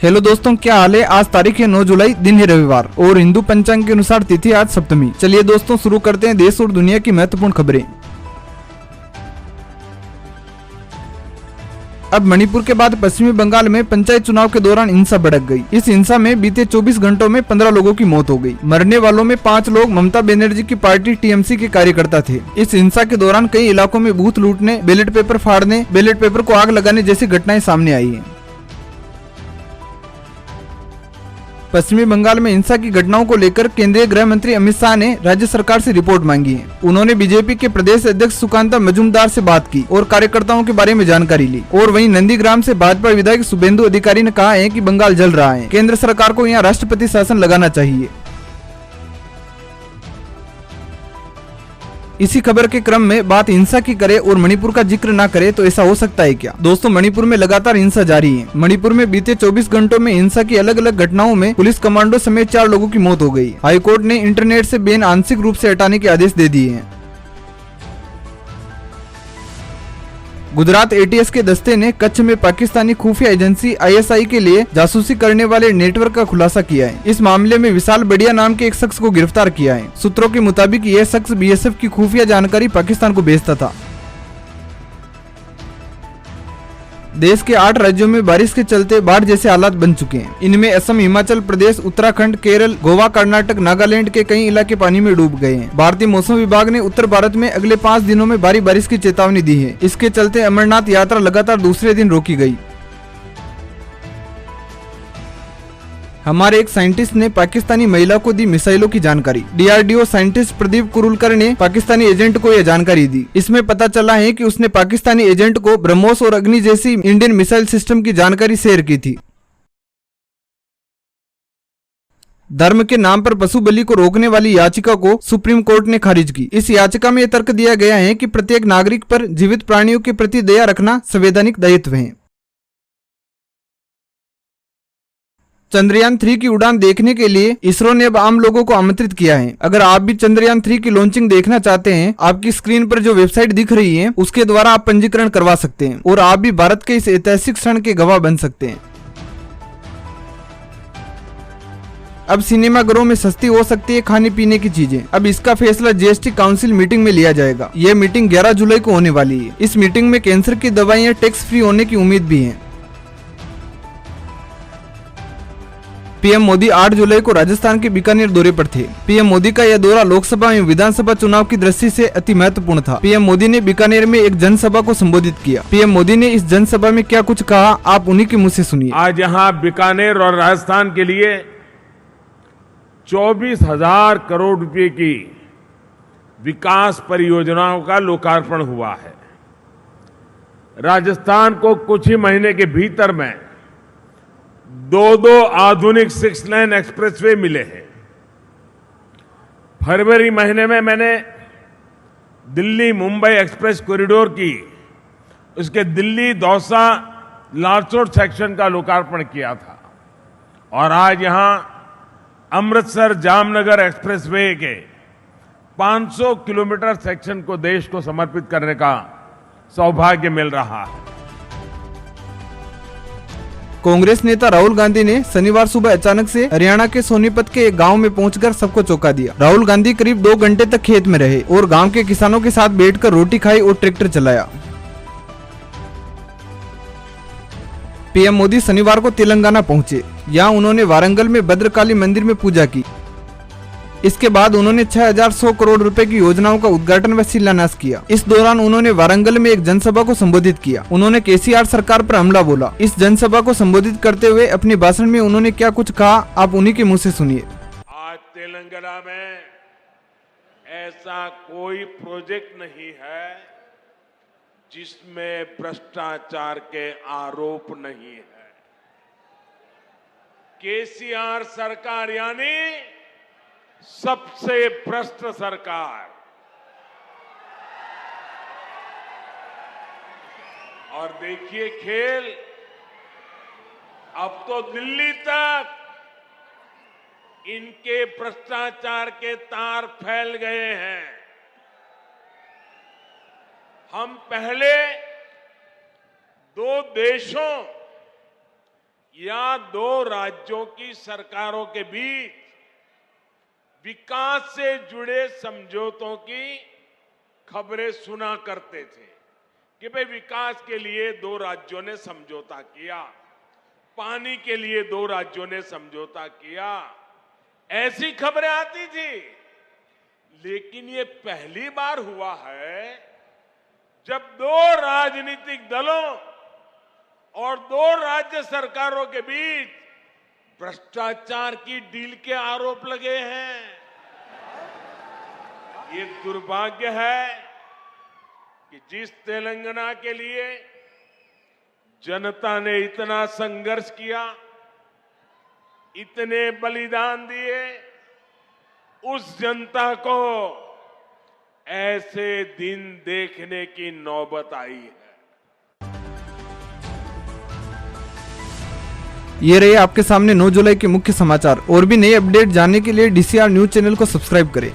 Hello दोस्तों, क्या हाल है। आज तारीख है 9 जुलाई, दिन है रविवार और हिंदू पंचांग के अनुसार तिथि आज सप्तमी। चलिए दोस्तों शुरू करते हैं देश और दुनिया की महत्वपूर्ण खबरें। अब मणिपुर के बाद पश्चिमी बंगाल में पंचायत चुनाव के दौरान हिंसा भड़क गई। इस हिंसा में बीते 24 घंटों में 15 लोगों की मौत हो गई। मरने वालों में 5 लोग ममता बनर्जी की पार्टी टीएमसी के कार्यकर्ता थे। इस हिंसा के दौरान कई इलाकों में बूथ लूटने, बैलेट पेपर फाड़ने, बैलेट पेपर को आग लगाने जैसी घटनाएं सामने आई हैं। पश्चिमी बंगाल में हिंसा की घटनाओं को लेकर केंद्रीय गृह मंत्री अमित शाह ने राज्य सरकार से रिपोर्ट मांगी है। उन्होंने बीजेपी के प्रदेश अध्यक्ष सुकांता मजूमदार से बात की और कार्यकर्ताओं के बारे में जानकारी ली। और वहीं नंदीग्राम से भाजपा विधायक शुभेंदु अधिकारी ने कहा है कि बंगाल जल रहा है, केंद्र सरकार को यहाँ राष्ट्रपति शासन लगाना चाहिए। इसी खबर के क्रम में बात हिंसा की करे और मणिपुर का जिक्र ना करे तो ऐसा हो सकता है क्या। दोस्तों, मणिपुर में लगातार हिंसा जारी है। मणिपुर में बीते 24 घंटों में हिंसा की अलग अलग घटनाओं में पुलिस कमांडो समेत 4 लोगों की मौत हो गई। हाईकोर्ट ने इंटरनेट से बैन आंशिक रूप से हटाने के आदेश दे दिए हैं। गुजरात एटीएस के दस्ते ने कच्छ में पाकिस्तानी खुफिया एजेंसी आईएसआई के लिए जासूसी करने वाले नेटवर्क का खुलासा किया है। इस मामले में विशाल बढ़िया नाम के एक शख्स को गिरफ्तार किया है। सूत्रों के मुताबिक यह शख्स बीएसएफ की खुफिया जानकारी पाकिस्तान को भेजता था। देश के 8 राज्यों में बारिश के चलते बाढ़ जैसे हालात बन चुके हैं। इनमें असम, हिमाचल प्रदेश, उत्तराखंड, केरल, गोवा, कर्नाटक, नागालैंड के कई इलाके पानी में डूब गए हैं। भारतीय मौसम विभाग ने उत्तर भारत में अगले 5 दिनों में भारी बारिश की चेतावनी दी है। इसके चलते अमरनाथ यात्रा लगातार दूसरे दिन रोकी गई। हमारे एक साइंटिस्ट ने पाकिस्तानी महिला को दी मिसाइलों की जानकारी। डीआरडीओ साइंटिस्ट प्रदीप कुरुलकर ने पाकिस्तानी एजेंट को यह जानकारी दी। इसमें पता चला है कि उसने पाकिस्तानी एजेंट को ब्रह्मोस और अग्नि जैसी इंडियन मिसाइल सिस्टम की जानकारी शेयर की थी। धर्म के नाम पर पशु बलि को रोकने वाली याचिका को सुप्रीम कोर्ट ने खारिज की। इस याचिका में यह तर्क दिया गया है कि प्रत्येक नागरिक पर जीवित प्राणियों के प्रति दया रखना संवैधानिक दायित्व है। चंद्रयान 3 की उड़ान देखने के लिए इसरो ने अब आम लोगों को आमंत्रित किया है। अगर आप भी चंद्रयान 3 की लॉन्चिंग देखना चाहते हैं, आपकी स्क्रीन पर जो वेबसाइट दिख रही है उसके द्वारा आप पंजीकरण करवा सकते हैं और आप भी भारत के इस ऐतिहासिक क्षण के गवाह बन सकते हैं। अब सिनेमाघरों में सस्ती हो सकती है खाने पीने की चीजें। अब इसका फैसला जीएसटी काउंसिल मीटिंग में लिया जाएगा। यह मीटिंग 11 जुलाई को होने वाली है। इस मीटिंग में कैंसर की दवाइयां टैक्स फ्री होने की उम्मीद भी है। पीएम मोदी 8 जुलाई को राजस्थान के बीकानेर दौरे पर थे। पीएम मोदी का यह दौरा लोकसभा एवं विधानसभा चुनाव की दृष्टि से अति महत्वपूर्ण था। पीएम मोदी ने बीकानेर में एक जनसभा को संबोधित किया। पीएम मोदी ने इस जनसभा में क्या कुछ कहा, आप उन्हीं के मुंह से सुनिए। आज यहाँ बीकानेर और राजस्थान के लिए 24,000 करोड़ रुपए की विकास परियोजनाओं का लोकार्पण हुआ है। राजस्थान को कुछ ही महीने के भीतर में 2 आधुनिक 6 लेन एक्सप्रेसवे मिले हैं। फरवरी महीने में मैंने दिल्ली मुंबई एक्सप्रेस कॉरिडोर की उसके दिल्ली दौसा लालसोट सेक्शन का लोकार्पण किया था और आज यहां अमृतसर जामनगर एक्सप्रेसवे के 500 किलोमीटर सेक्शन को देश को समर्पित करने का सौभाग्य मिल रहा है। कांग्रेस नेता राहुल गांधी ने शनिवार सुबह अचानक से हरियाणा के सोनीपत के एक गांव में पहुंचकर सबको चौंका दिया। राहुल गांधी करीब 2 घंटे तक खेत में रहे और गांव के किसानों के साथ बैठकर रोटी खाई और ट्रैक्टर चलाया। पीएम मोदी शनिवार को तेलंगाना पहुंचे। यहां उन्होंने वारंगल में भद्रकाली मंदिर में पूजा की। इसके बाद उन्होंने 6,100 करोड़ रुपए की योजनाओं का उद्घाटन व शिलान्यास किया। इस दौरान उन्होंने वारंगल में एक जनसभा को संबोधित किया। उन्होंने केसीआर सरकार पर हमला बोला। इस जनसभा को संबोधित करते हुए अपने भाषण में उन्होंने क्या कुछ कहा, आप उन्हीं के मुंह से सुनिए। आज तेलंगाना में ऐसा कोई प्रोजेक्ट नहीं है जिसमें भ्रष्टाचार के आरोप नहीं है। केसीआर सरकार यानी सबसे भ्रष्ट सरकार। और देखिए खेल, अब तो दिल्ली तक इनके भ्रष्टाचार के तार फैल गए हैं। हम पहले 2 देशों या दो राज्यों की सरकारों के बीच विकास से जुड़े समझौतों की खबरें सुना करते थे कि भाई विकास के लिए दो राज्यों ने समझौता किया, पानी के लिए दो राज्यों ने समझौता किया, ऐसी खबरें आती थी। लेकिन ये पहली बार हुआ है जब दो राजनीतिक दलों और दो राज्य सरकारों के बीच भ्रष्टाचार की डील के आरोप लगे हैं। ये दुर्भाग्य है कि जिस तेलंगाना के लिए जनता ने इतना संघर्ष किया, इतने बलिदान दिए, उस जनता को ऐसे दिन देखने की नौबत आई है। ये रहे आपके सामने 9 जुलाई के मुख्य समाचार। और भी नए अपडेट जानने के लिए DCR न्यूज चैनल को सब्सक्राइब करें।